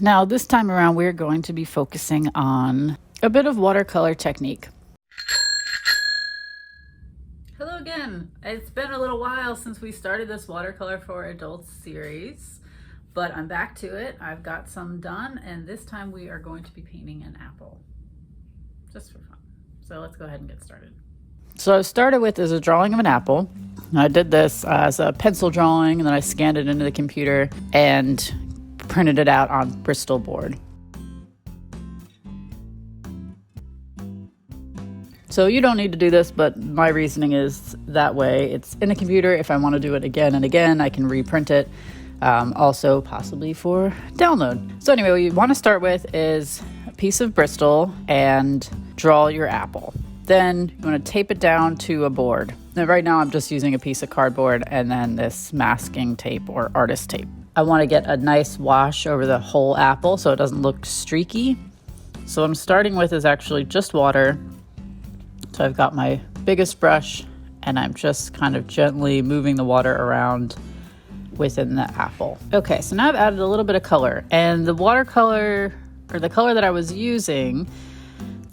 Now, this time around, we're going to be focusing on a bit of watercolor technique. Hello again. It's been a little while since we started this Watercolor for Adults series, but I'm back to it. I've got some done, and this time we are going to be painting an apple, just for fun. So let's go ahead and get started. So I started with is a drawing of an apple. I did this as a pencil drawing, and then I scanned it into the computer and printed it out on Bristol board. So you don't need to do this, but my reasoning is that way it's in a computer. If I want to do it again and again, I can reprint it. Also possibly for download. So anyway, what you want to start with is a piece of Bristol and draw your apple. Then you want to tape it down to a board. Now, right now I'm just using a piece of cardboard and then this masking tape or artist tape. I want to get a nice wash over the whole apple so it doesn't look streaky. So what I'm starting with is actually just water. So I've got my biggest brush and I'm just kind of gently moving the water around within the apple. Okay, so now I've added a little bit of color, and the watercolor, or the color that I was using,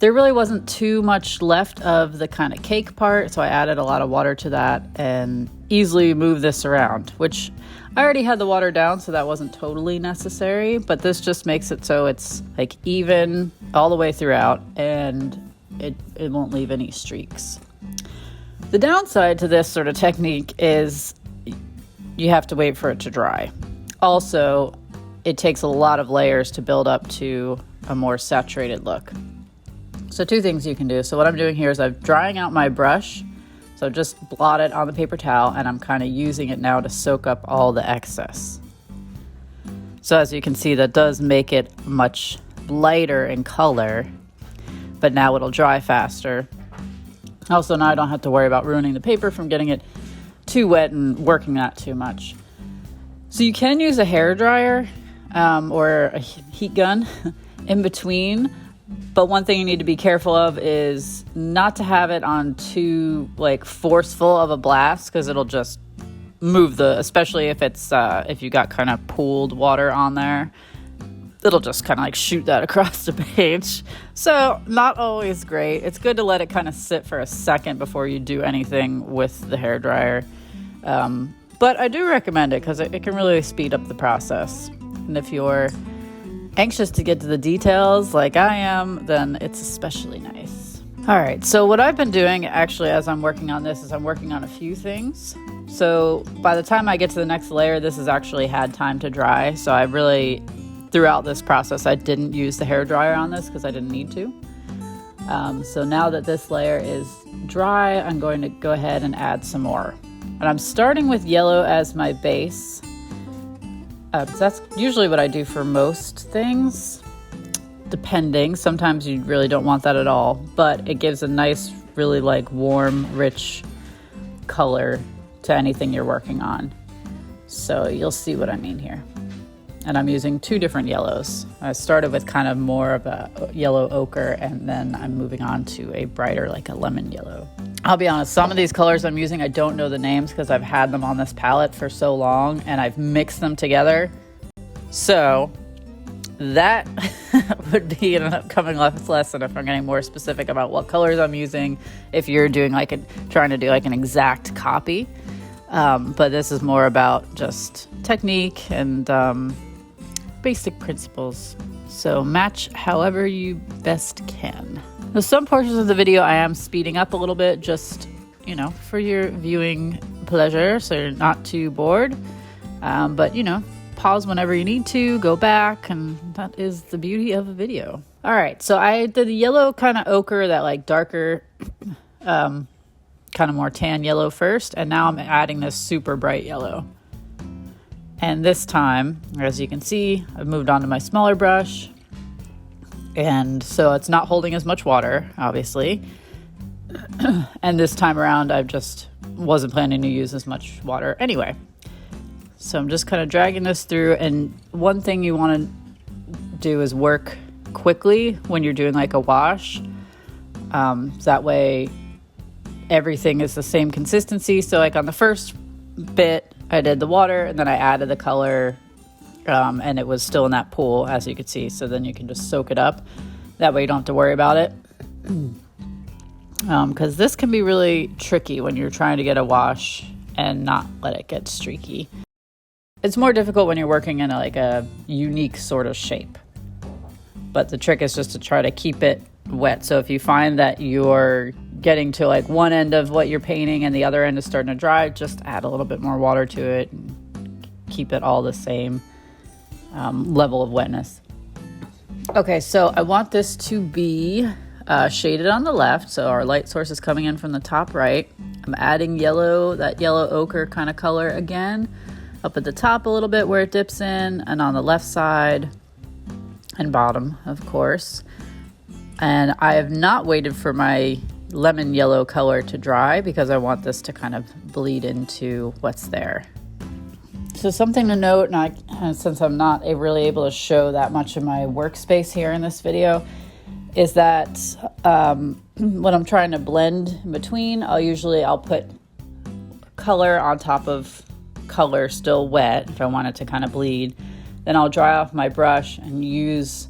there really wasn't too much left of the kind of cake part, so I added a lot of water to that and easily moved this around, which I already had the water down, so that wasn't totally necessary, but this just makes it so it's like even all the way throughout and it won't leave any streaks. The downside to this sort of technique is you have to wait for it to dry. Also, it takes a lot of layers to build up to a more saturated look. So two things you can do. So what I'm doing here is I'm drying out my brush. So just blot it on the paper towel, and I'm kind of using it now to soak up all the excess. So as you can see, that does make it much lighter in color, but now it'll dry faster. Also, now I don't have to worry about ruining the paper from getting it too wet and working that too much. So you can use a hair dryer or a heat gun in between. But one thing you need to be careful of is not to have it on too forceful of a blast, because it'll just move especially if it's if you got kind of pooled water on there, it'll just kind of shoot that across the page. So not always great. It's good to let it kind of sit for a second before you do anything with the hair dryer. But I do recommend it because it can really speed up the process. And if you're anxious to get to the details like I am, then it's especially nice. All right, so what I've been doing actually as I'm working on this is I'm working on a few things. So by the time I get to the next layer, this has actually had time to dry. So I really, throughout this process, I didn't use the hair dryer on this because I didn't need to. So now that this layer is dry, I'm going to go ahead and add some more. And I'm starting with yellow as my base. That's usually what I do for most things, depending. Sometimes you really don't want that at all, but it gives a nice, really warm, rich color to anything you're working on. So you'll see what I mean here. And I'm using two different yellows. I started with kind of more of a yellow ochre, and then I'm moving on to a brighter, like a lemon yellow. I'll be honest, some of these colors I'm using, I don't know the names because I've had them on this palette for so long and I've mixed them together. So that would be an upcoming lesson if I'm getting more specific about what colors I'm using, if you're doing trying to do an exact copy. But this is more about just technique and basic principles. So match however you best can. Now, some portions of the video I am speeding up a little bit, just, for your viewing pleasure, so you're not too bored. But, pause whenever you need to, go back, and that is the beauty of a video. All right, so I did the yellow kind of ochre, that darker, kind of more tan yellow first, and now I'm adding this super bright yellow. And this time, as you can see, I've moved on to my smaller brush. And so it's not holding as much water, obviously. And this time around, I just wasn't planning to use as much water anyway. So I'm just kind of dragging this through. And one thing you want to do is work quickly when you're doing a wash. That way everything is the same consistency. So on the first bit, I did the water and then I added the color and it was still in that pool, as you could see. So then you can just soak it up. That way you don't have to worry about it. Because this can be really tricky when you're trying to get a wash and not let it get streaky. It's more difficult when you're working in a unique sort of shape. But the trick is just to try to keep it wet. So if you find that you're getting to like one end of what you're painting and the other end is starting to dry, just add a little bit more water to it and keep it all the same level of wetness. Okay, so I want this to be shaded on the left. So our light source is coming in from the top right. I'm adding that yellow ochre kind of color again, up at the top a little bit where it dips in, and on the left side and bottom, of course. And I have not waited for my lemon yellow color to dry because I want this to kind of bleed into what's there. So something to note, and since I'm not really able to show that much of my workspace here in this video, is that when I'm trying to blend in between, I'll put color on top of color still wet if I want it to kind of bleed. Then I'll dry off my brush and use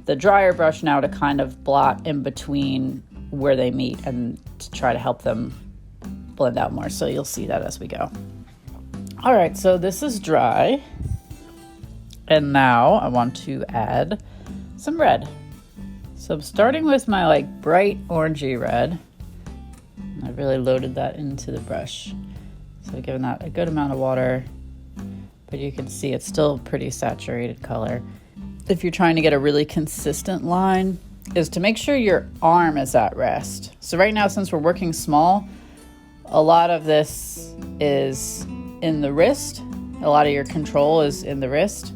the drier brush now to kind of blot in between where they meet and to try to help them blend out more. So you'll see that as we go. All right, so this is dry. And now I want to add some red. So I'm starting with my bright orangey red. I really loaded that into the brush. So giving that a good amount of water, but you can see it's still pretty saturated color. If you're trying to get a really consistent line, is to make sure your arm is at rest. So right now, since we're working small, a lot of this is in the wrist. A lot of your control is in the wrist.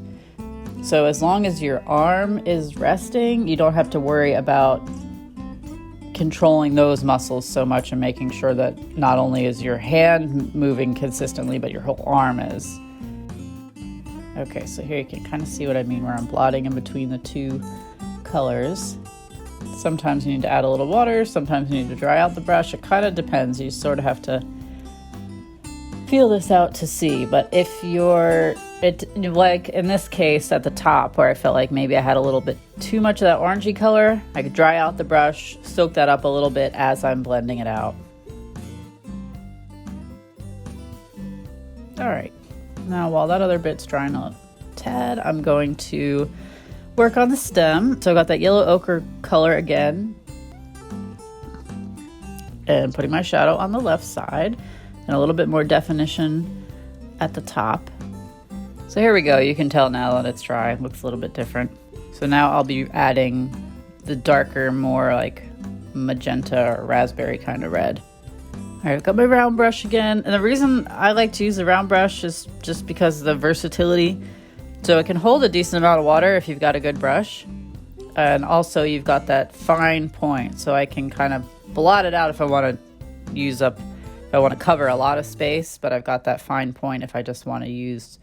So as long as your arm is resting, you don't have to worry about controlling those muscles so much and making sure that not only is your hand moving consistently, but your whole arm is. Okay, so here you can kind of see what I mean where I'm blotting in between the two colors. Sometimes you need to add a little water, sometimes you need to dry out the brush. It kind of depends. You sort of have to feel this out to see. But if like in this case at the top where I felt like maybe I had a little bit too much of that orangey color, I could dry out the brush, soak that up a little bit as I'm blending it out. All right, now while that other bit's drying a tad, I'm going to work on the stem. So I got that yellow ochre color again and putting my shadow on the left side and a little bit more definition at the top. So here we go. You can tell now that it's dry. It looks a little bit different. So now I'll be adding the darker, more like magenta or raspberry kind of red. All right, I've got my round brush again. And the reason I like to use the round brush is just because of the versatility. So it can hold a decent amount of water if you've got a good brush. And also you've got that fine point. So I can kind of blot it out if I want to I want to cover a lot of space, but I've got that fine point if I just want to use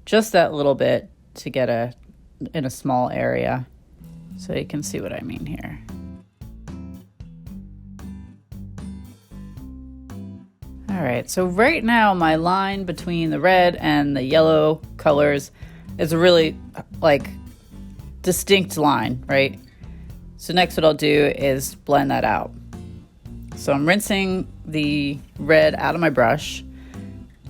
just that little bit to get in a small area. So you can see what I mean here. All right, so right now my line between the red and the yellow colors is a really distinct line, right? So next what I'll do is blend that out. So I'm rinsing the red out of my brush.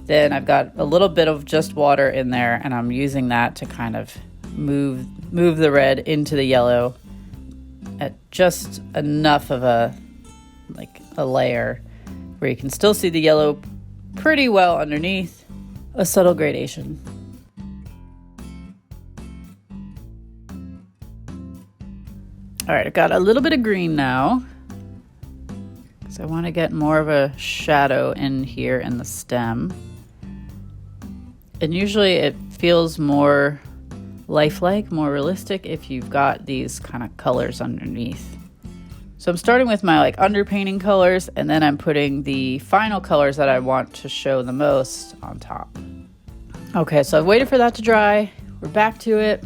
Then I've got a little bit of just water in there, and I'm using that to kind of move the red into the yellow at just enough of a layer where you can still see the yellow pretty well underneath, a subtle gradation. All right, I've got a little bit of green now. So I want to get more of a shadow in here in the stem. And usually it feels more lifelike, more realistic if you've got these kind of colors underneath. So I'm starting with my underpainting colors, and then I'm putting the final colors that I want to show the most on top. Okay, so I've waited for that to dry. We're back to it.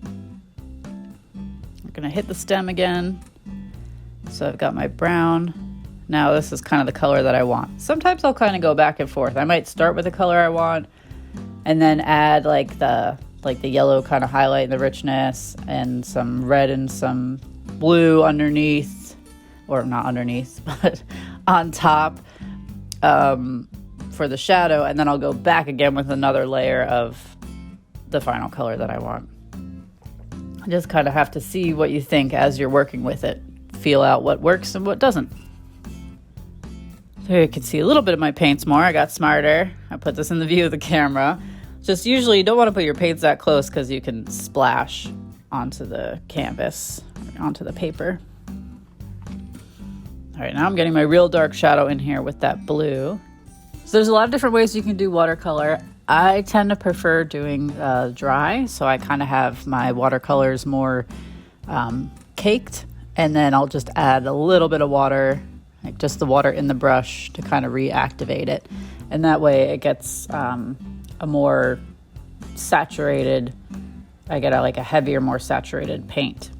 I'm gonna hit the stem again. So I've got my brown. Now this is kind of the color that I want. Sometimes I'll kind of go back and forth. I might start with the color I want and then add the like the yellow kind of highlight the richness, and some red and some blue underneath, or not underneath, but on top for the shadow. And then I'll go back again with another layer of the final color that I want. I just kind of have to see what you think as you're working with it. Feel out what works and what doesn't. Here you can see a little bit of my paints more. I got smarter. I put this in the view of the camera. Just usually you don't want to put your paints that close because you can splash onto the canvas, onto the paper. All right, now I'm getting my real dark shadow in here with that blue. So there's a lot of different ways you can do watercolor. I tend to prefer doing dry, so I kind of have my watercolors more caked, and then I'll just add a little bit of water, like just the water in the brush to kind of reactivate it. And that way it gets a more saturated, I get like a heavier, more saturated paint.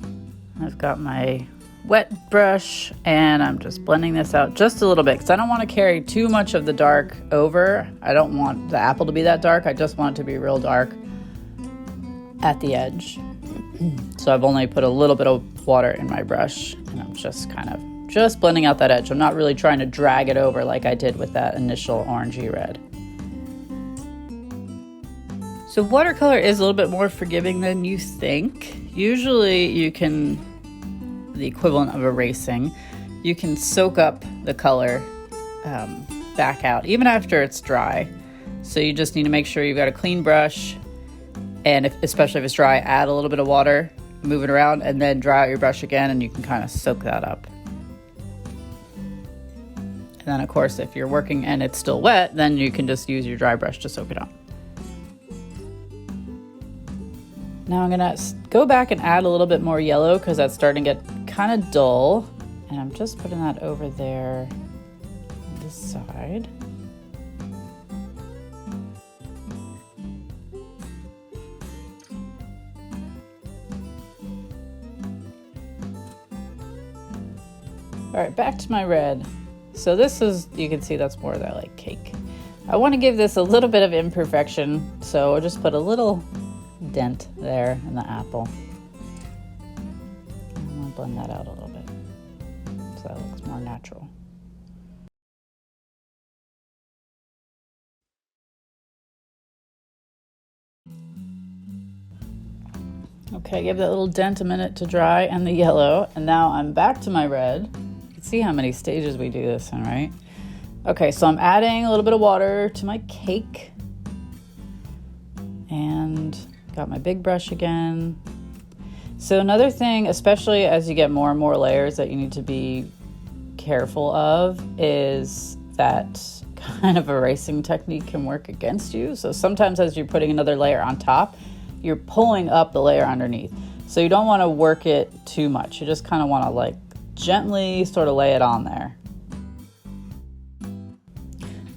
I've got my wet brush and I'm just blending this out just a little bit because I don't want to carry too much of the dark over. I don't want the apple to be that dark. I just want it to be real dark at the edge. So I've only put a little bit of water in my brush and I'm just kind of just blending out that edge. I'm not really trying to drag it over like I did with that initial orangey red. So watercolor is a little bit more forgiving than you think. Usually you can, the equivalent of erasing, you can soak up the color back out even after it's dry. So you just need to make sure you've got a clean brush, and especially if it's dry, add a little bit of water, move it around, and then dry out your brush again, and you can kind of soak that up. And then of course, if you're working and it's still wet, then you can just use your dry brush to soak it up. Now I'm gonna go back and add a little bit more yellow because that's starting to get kind of dull. And I'm just putting that over there on this side. All right, back to my red. So this is, you can see that's more of that like cake. I want to give this a little bit of imperfection, so I'll just put a little dent there in the apple. I'm gonna blend that out a little bit so that looks more natural. Okay, give that little dent a minute to dry and the yellow, and now I'm back to my red. You can see how many stages we do this in, right? Okay, so I'm adding a little bit of water to my cake and got my big brush again. So another thing, especially as you get more and more layers that you need to be careful of, is that kind of erasing technique can work against you. So sometimes as you're putting another layer on top, you're pulling up the layer underneath. So you don't want to work it too much. You just kind of want to like gently sort of lay it on there.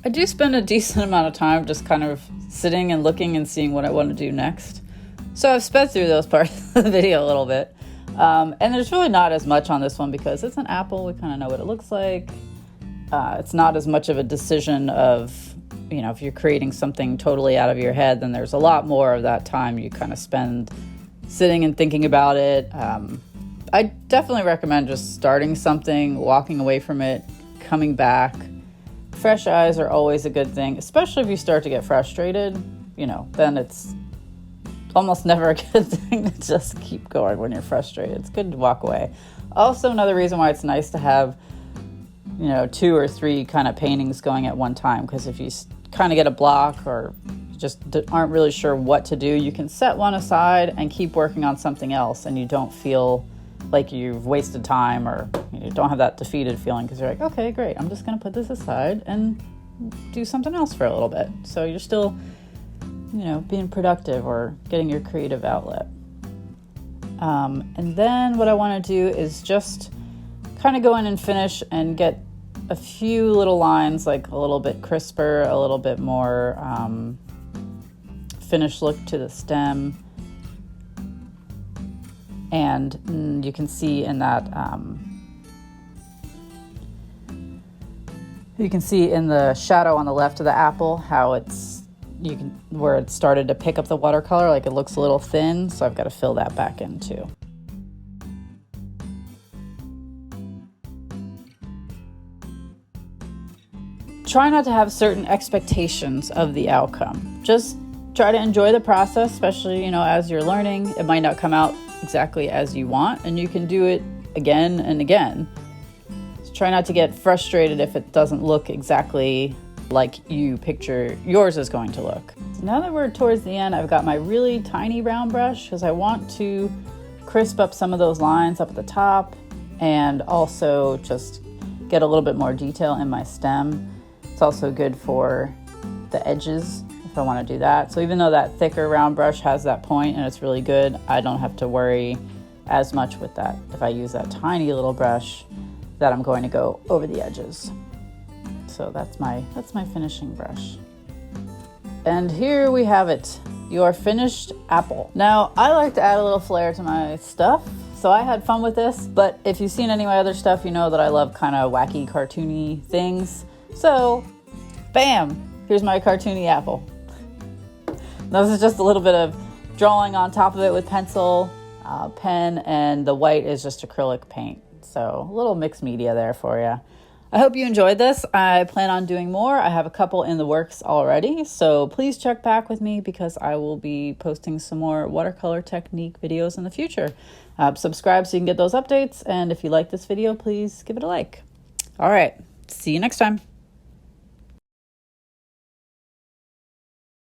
I do spend a decent amount of time just kind of sitting and looking and seeing what I want to do next. So I've sped through those parts of the video a little bit. And there's really not as much on this one because it's an apple. We kind of know what it looks like. It's not as much of a decision of, you know, if you're creating something totally out of your head, then there's a lot more of that time you kind of spend sitting and thinking about it. I definitely recommend just starting something, walking away from it, coming back. Fresh eyes are always a good thing, especially if you start to get frustrated, you know, then it's almost never a good thing to just keep going when you're frustrated. It's good to walk away. Also, another reason why it's nice to have, you know, 2 or 3 kind of paintings going at one time, because if you kind of get a block or just aren't really sure what to do, you can set one aside and keep working on something else, and you don't feel like you've wasted time, or you don't have that defeated feeling because you're like, okay, great, I'm just going to put this aside and do something else for a little bit. So you're still, you know, being productive or getting your creative outlet. And then what I want to do is just kind of go in and finish and get a few little lines like a little bit crisper, a little bit more finished look to the stem. And you can see in that, you can see in the shadow on the left of the apple how it's, you can, where it started to pick up the watercolor, like it looks a little thin, so I've got to fill that back in too. Try not to have certain expectations of the outcome. Just try to enjoy the process, especially, as you're learning. It might not come out exactly as you want, and you can do it again and again. So try not to get frustrated if it doesn't look exactly like you picture yours is going to look. So now that we're towards the end, I've got my really tiny round brush because I want to crisp up some of those lines up at the top and also just get a little bit more detail in my stem. It's also good for the edges if I want to do that. So even though that thicker round brush has that point and it's really good, I don't have to worry as much with that if I use that tiny little brush that I'm going to go over the edges. So that's my finishing brush. And here we have it, your finished apple. Now, I like to add a little flair to my stuff, so I had fun with this, but if you've seen any of my other stuff, you know that I love kind of wacky, cartoony things. So, bam, here's my cartoony apple. This is just a little bit of drawing on top of it with pencil, pen, and the white is just acrylic paint. So a little mixed media there for you. I hope you enjoyed this. I plan on doing more. I have a couple in the works already, so please check back with me because I will be posting some more watercolor technique videos in the future. Subscribe so you can get those updates, and if you like this video, please give it a like. All right, see you next time.